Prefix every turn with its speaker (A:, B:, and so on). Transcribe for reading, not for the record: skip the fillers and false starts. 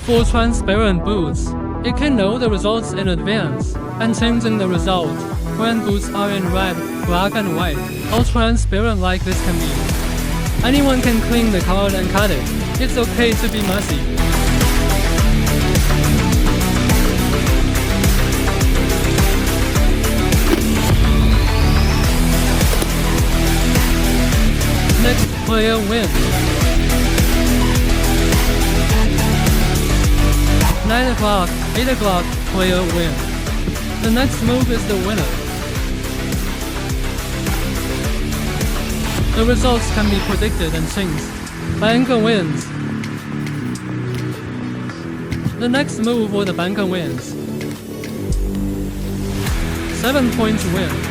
A: For transparent boots, it can know the results in advance and changing the result when boots are in red, black and white. How transparent like this can be. Anyone can clean the card and cut it. It's okay to be messy. Next player wins. 9 o'clock, 8 o'clock, player win. The next move is the winner. The results can be predicted and changed. Banker wins. The next move for the banker wins. 7 points win.